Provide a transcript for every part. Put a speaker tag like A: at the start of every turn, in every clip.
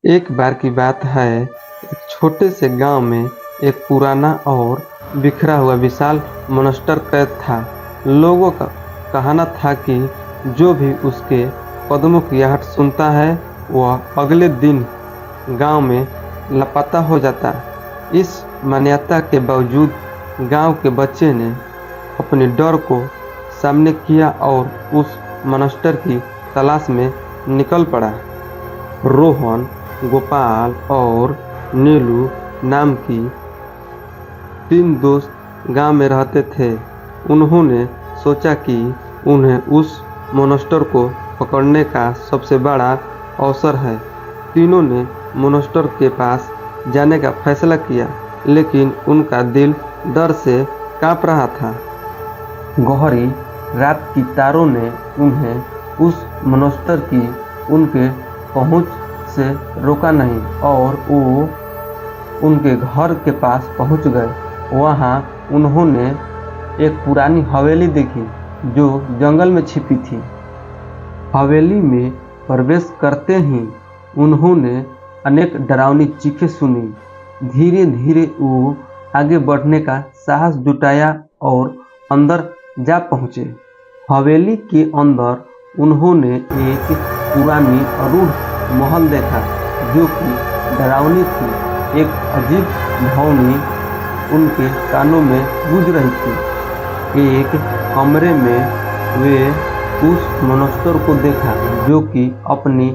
A: एक बार की बात है, एक छोटे से गांव में एक पुराना और बिखरा हुआ विशाल मोनेस्टर कैद था। लोगों का कहना था कि जो भी उसके कदमों की आहट सुनता है, वह अगले दिन गांव में लापता हो जाता। इस मान्यता के बावजूद गांव के बच्चे ने अपने डर को सामने किया और उस मोनेस्टर की तलाश में निकल पड़ा। रोहन, गोपाल और नीलू नाम की 3 दोस्त गांव में रहते थे। उन्होंने सोचा कि उन्हें उस मोनेस्टर को पकड़ने का सबसे बड़ा अवसर है। तीनों ने मोनेस्टर के पास जाने का फैसला किया, लेकिन उनका दिल डर से कांप रहा था। गहरी रात की तारों ने उन्हें उस मोनेस्टर की उनके पहुंच से रोका नहीं और वो उनके घर के पास पहुंच गए। वहां उन्होंने एक पुरानी हवेली देखी जो जंगल में छिपी थी। हवेली में प्रवेश करते ही उन्होंने अनेक डरावनी चीखें सुनी। धीरे धीरे वो आगे बढ़ने का साहस जुटाया और अंदर जा पहुंचे। हवेली के अंदर उन्होंने एक पुरानी अरूढ़ महल देखा जो कि डरावनी थी। एक अजीब ध्वनि उनके कानों में गूंज रही थी। एक कमरे में वे उस मोनेस्टर को देखा जो कि अपनी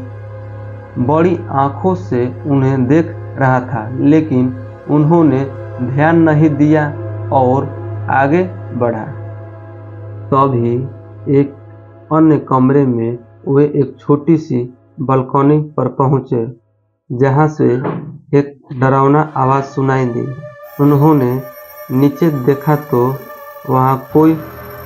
A: बड़ी आंखों से उन्हें देख रहा था, लेकिन उन्होंने ध्यान नहीं दिया और आगे बढ़ा। तभी एक अन्य कमरे में वे एक छोटी सी बालकनी पर पहुंचे, जहां से एक डरावना आवाज सुनाई दी। उन्होंने नीचे देखा तो वहां कोई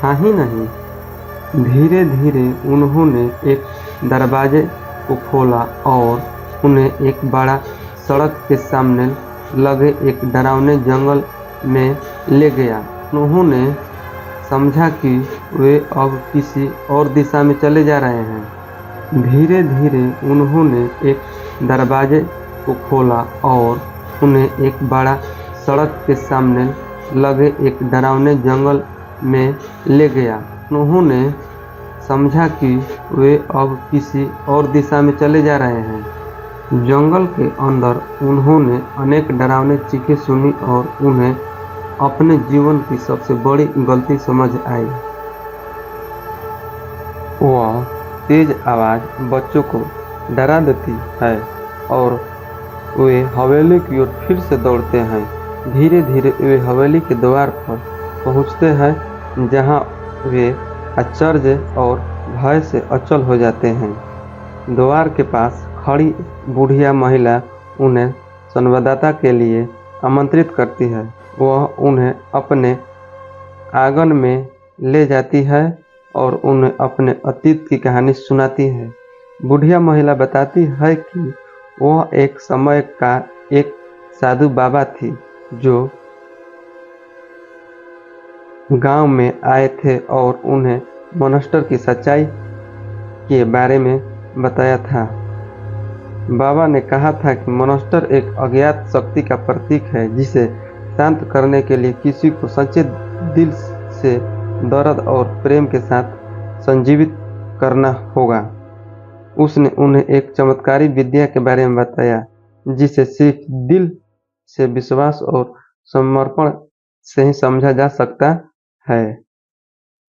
A: था ही नहीं। धीरे धीरे उन्होंने एक दरवाजे को खोला और उन्हें एक बड़ा सड़क के सामने लगे एक डरावने जंगल में ले गया। उन्होंने समझा कि वे अब किसी और दिशा में चले जा रहे हैं। धीरे धीरे उन्होंने एक दरवाजे को खोला और उन्हें एक बड़ा सड़क के सामने लगे एक डरावने जंगल में ले गया। उन्होंने समझा कि वे अब किसी और दिशा में चले जा रहे हैं। जंगल के अंदर उन्होंने अनेक डरावनी चीखें सुनी और उन्हें अपने जीवन की सबसे बड़ी गलती समझ आई। वह तेज आवाज बच्चों को डरा देती है और वे हवेली की ओर फिर से दौड़ते हैं। धीरे धीरे वे हवेली के द्वार पर पहुंचते हैं, जहां वे आश्चर्य और भय से अचल हो जाते हैं। द्वार के पास खड़ी बुढ़िया महिला उन्हें संवाददाता के लिए आमंत्रित करती है। वह उन्हें अपने आंगन में ले जाती है और उन्हें अपने अतीत की कहानी सुनाती है। बुढ़िया महिला बताती है कि वह एक समय का एक साधु बाबा थी जो गांव में आए थे और उन्हें मोनेस्टर की सच्चाई के बारे में बताया था। बाबा ने कहा था कि मोनेस्टर एक अज्ञात शक्ति का प्रतीक है, जिसे शांत करने के लिए किसी को सच्चे दिल से दर्द और प्रेम के साथ संजीवित करना होगा। उसने उन्हें एक चमत्कारी विद्या के बारे में बताया, जिसे सिर्फ दिल से विश्वास और समर्पण से ही समझा जा सकता है।